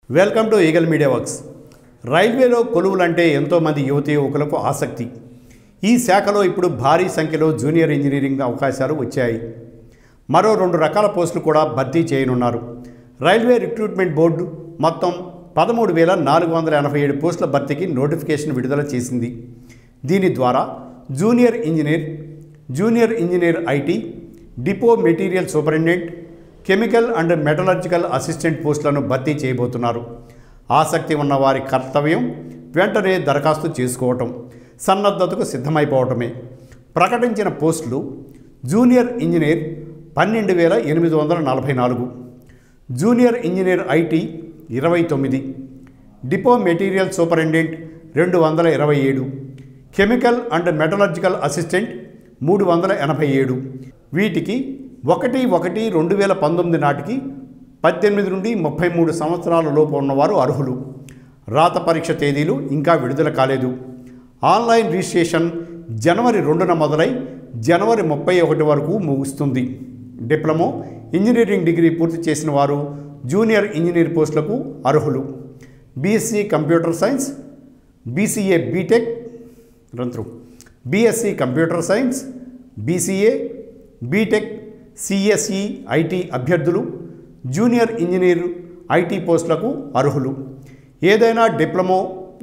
Welcome to eagle Media works. రైల్వేలో కొలువులంటే ఎంతోమంది యువతీ యువకులకు ఆసక్తి. ఈ శాఖలో ఇప్పుడు భారీ సంఖ్యలో జూనియర్ ఇంజనీరింగ్ అవకాశాలు వచ్చాయి. మరో 2 రకాల పోస్టులు కూడా భర్తీ చేయనున్నారు. రైల్వే రిక్రూట్మెంట్ బోర్డు మొత్తం 13,487 పోస్టుల భర్తీకి నోటిఫికేషన్ విడుదల చేసింది. దీని ద్వారా junior engineer IT, depot material superintendent, chemical and metallurgical assistant పోస్టులను భర్తీ చేయబోతున్నారు. ఆసక్తి ఉన్న వారి కర్తవ్యం వెంటనే దరఖాస్తు చేసుకోవటం, సన్నద్ధతకు సిద్ధమైపోవటమే. ప్రకటించిన పోస్టులు: junior engineer 12,844, junior engineer IT 29, depot material superintendent 227, chemical and metallurgical assistant 387. వీటికి 1/1/2019 నాటికి 18 నుండి 33 సంవత్సరాల లోపు ఉన్నవారు అర్హులు. రాత పరీక్ష తేదీలు ఇంకా విడుదల కాలేదు. ఆన్లైన్ రిజిస్ట్రేషన్ జనవరి 2న మొదలై జనవరి 31 వరకు ముగుస్తుంది. డిప్లొమా ఇంజనీరింగ్ డిగ్రీ పూర్తి చేసిన వారు జూనియర్ ఇంజనీర్ పోస్టులకు అర్హులు. BSc computer science, BCA BTech BSc computer science, BCA BTech, CSE IT అభ్యర్థులు జూనియర్ ఇంజనీర్ ఐటీ పోస్టులకు అర్హులు. ఏదైనా డిప్లొమా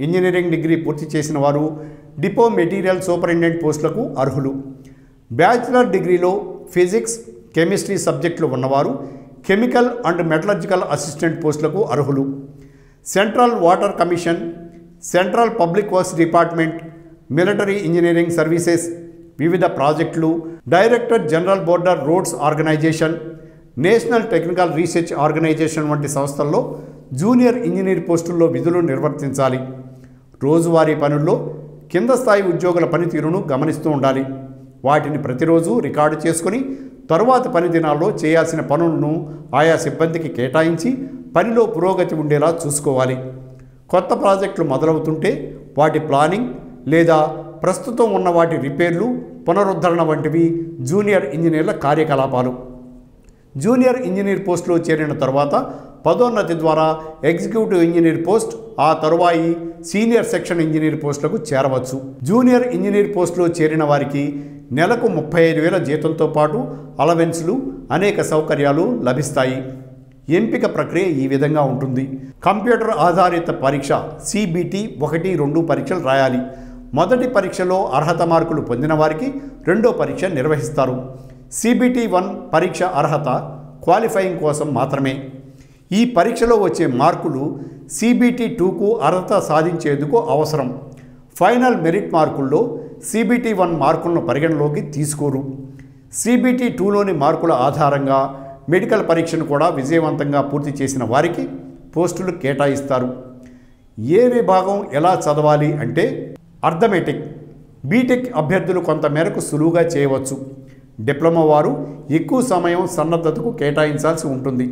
ఇంజనీరింగ్ డిగ్రీ పూర్తి చేసిన వారు డిపో మెటీరియల్ సూపరింటెండెంట్ పోస్టులకు అర్హులు. బ్యాచిలర్ డిగ్రీలో ఫిజిక్స్, కెమిస్ట్రీ సబ్జెక్టులు ఉన్నవారు కెమికల్ అండ్ మెటలర్జికల్ అసిస్టెంట్ పోస్టులకు అర్హులు. Central water commission, central public works department, military engineering services, వివిధ ప్రాజెక్టులు, director general border roads organisation, national technical research organisation వంటి సంస్థల్లో జూనియర్ ఇంజనీర్ పోస్టుల్లో విధులు నిర్వర్తించాలి. రోజువారీ పనుల్లో కింద స్థాయి ఉద్యోగుల పనితీరును గమనిస్తూ ఉండాలి. వాటిని ప్రతిరోజు రికార్డు చేసుకుని తరువాత పని దినాల్లో చేయాల్సిన పనులను ఆయా సిబ్బందికి కేటాయించి పనిలో పురోగతి ఉండేలా చూసుకోవాలి. కొత్త ప్రాజెక్టులు మొదలవుతుంటే వాటి ప్లానింగ్ లేదా ప్రస్తుతం ఉన్న వాటి రిపేర్లు, పునరుద్ధరణ వంటివి జూనియర్ ఇంజనీర్ల కార్యకలాపాలు. జూనియర్ ఇంజనీర్ పోస్టులో చేరిన తర్వాత పదోన్నతి ద్వారా ఎగ్జిక్యూటివ్ ఇంజనీర్ పోస్ట్, ఆ తరువాయి సీనియర్ సెక్షన్ ఇంజనీర్ పోస్టులకు చేరవచ్చు. జూనియర్ ఇంజనీర్ పోస్టులో చేరిన వారికి నెలకు 35,000 జీతంతో పాటు అలవెన్స్లు, అనేక సౌకర్యాలు లభిస్తాయి. ఎంపిక ప్రక్రియ ఈ విధంగా ఉంటుంది. కంప్యూటర్ ఆధారిత పరీక్ష CBT 1, 2 పరీక్షలు రాయాలి. మొదటి పరీక్షలో అర్హత మార్కులు పొందిన వారికి రెండో పరీక్ష నిర్వహిస్తారు. CBT 1 పరీక్ష అర్హత క్వాలిఫైయింగ్ కోసం మాత్రమే. ఈ పరీక్షలో వచ్చే మార్కులు CBT 2కు అర్హత సాధించేందుకు అవసరం. ఫైనల్ మెరిట్ మార్కుల్లో CBT 1 మార్కులను పరిగణలోకి తీసుకోరు. CBT 2లోని మార్కుల ఆధారంగా మెడికల్ పరీక్షను కూడా విజయవంతంగా పూర్తి చేసిన వారికి పోస్టులు కేటాయిస్తారు. ఏ విభాగం ఎలా చదవాలి అంటే అర్థమెటిక్, బీటెక్ అభ్యర్థులు కొంత మేరకు సులువుగా చేయవచ్చు. డిప్లొమా వారు ఎక్కువ సమయం సన్నద్ధతకు కేటాయించాల్సి ఉంటుంది.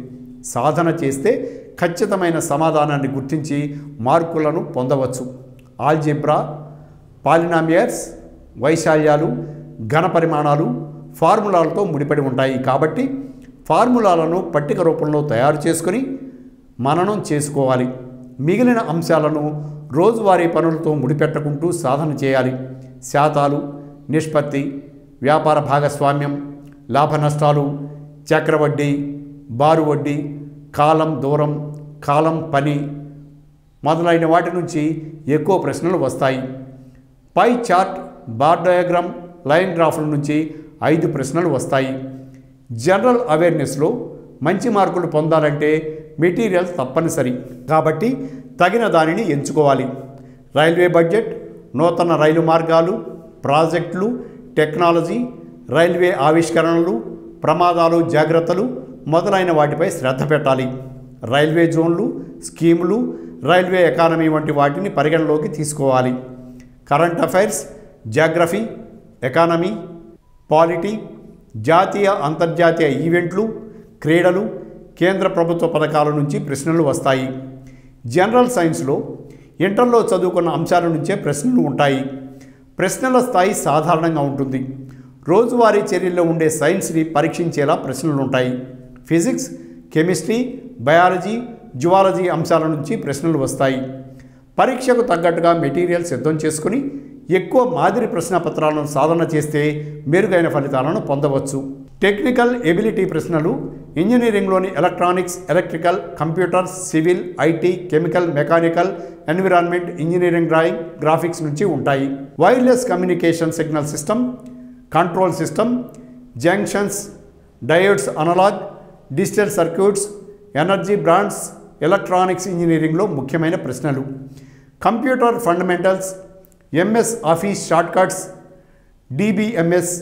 సాధన చేస్తే ఖచ్చితమైన సమాధానాన్ని గుర్తించి మార్కులను పొందవచ్చు. ఆల్జీబ్రా, పాలినామియర్స్, వైశాల్యాలు, ఘన పరిమాణాలు ఫార్ములాలతో ముడిపడి ఉంటాయి. కాబట్టి ఫార్ములాలను పట్టిక రూపంలో తయారు చేసుకొని మననం చేసుకోవాలి. మిగిలిన అంశాలను రోజువారీ పనులతో ముడిపెట్టుకుంటూ సాధన చేయాలి. శాతాలు, నిష్పత్తి, వ్యాపార భాగస్వామ్యం, లాభ నష్టాలు, చక్రవడ్డీ, బారు వడ్డీ, కాలం దూరం, కాలం పని మొదలైన వాటి నుంచి ఎక్కువ ప్రశ్నలు వస్తాయి. Pie chart, bar diagram, line గ్రాఫ్ల నుంచి 5 ప్రశ్నలు వస్తాయి. జనరల్ అవేర్నెస్లో మంచి మార్కులు పొందాలంటే మెటీరియల్ తప్పనిసరి కాబట్టి తగిన దానిని ఎంచుకోవాలి. రైల్వే బడ్జెట్, నూతన రైలు మార్గాలు, ప్రాజెక్టులు, టెక్నాలజీ, రైల్వే ఆవిష్కరణలు, ప్రమాదాలు, జాగ్రత్తలు మొదలైన వాటిపై శ్రద్ధ పెట్టాలి. రైల్వే జోన్లు, స్కీములు, రైల్వే ఎకానమీ వంటి వాటిని పరిగణలోకి తీసుకోవాలి. Current affairs, geography, economy, polity, జాతీయ అంతర్జాతీయ ఈవెంట్లు, క్రీడలు, కేంద్ర ప్రభుత్వ పథకాల నుంచి ప్రశ్నలు వస్తాయి. జనరల్ సైన్స్లో ఇంటర్లో చదువుకున్న అంశాల నుంచే ప్రశ్నలు ఉంటాయి. ప్రశ్నల స్థాయి సాధారణంగా ఉంటుంది. రోజువారీ చర్యల్లో ఉండే సైన్స్ని పరీక్షించేలా ప్రశ్నలు ఉంటాయి. ఫిజిక్స్, కెమిస్ట్రీ, బయాలజీ, జువాలజీ అంశాల నుంచి ప్రశ్నలు వస్తాయి. పరీక్షకు తగ్గట్టుగా మెటీరియల్ సిద్ధం చేసుకుని ఎక్కువ మాదిరి ప్రశ్నపత్రాలను సాధన చేస్తే మెరుగైన ఫలితాలను పొందవచ్చు. టెక్నికల్ ఎబిలిటీ ప్రశ్నలు ఇంజనీరింగ్లోని electronics, electrical, computer, civil, IT, chemical, mechanical, environment, engineering drawing, graphics నుంచి ఉంటాయి. Wireless communication signal system, control system, junctions, diodes, analog, digital circuits, energy brands, electronics ఇంజనీరింగ్లో ముఖ్యమైన ప్రశ్నలు. Computer fundamentals, MS office shortcuts, DBMS,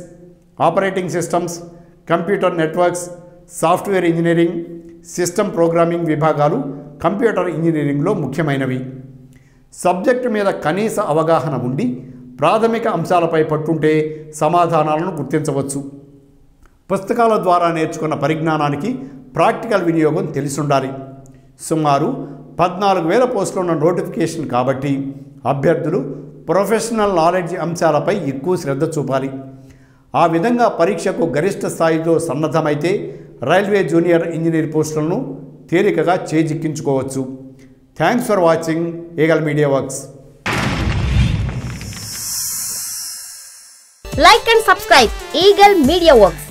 operating systems, computer networks, software engineering, system programming విభాగాలు computer ఇంజనీరింగ్లో ముఖ్యమైనవి. Subject మీద కనీస అవగాహన ఉండి ప్రాథమిక అంశాలపై పట్టుంటే సమాధానాలను గుర్తించవచ్చు. పుస్తకాల ద్వారా నేర్చుకున్న పరిజ్ఞానానికి ప్రాక్టికల్ వినియోగం తెలిసుండాలి. సుమారు 14,000 పోస్టులున్న నోటిఫికేషన్ కాబట్టి అభ్యర్థులు ప్రొఫెషనల్ నాలెడ్జ్ అంశాలపై ఎక్కువ శ్రద్ధ చూపాలి. ఆ విధంగా పరీక్షకు గరిష్ట స్థాయిలో సన్నద్ధమైతే రైల్వే జూనియర్ ఇంజనీర్ పోస్టులను తేలికగా చేజిక్కించుకోవచ్చు. Thanks for watching Eagle Media Works. Like and subscribe Eagle Media Works.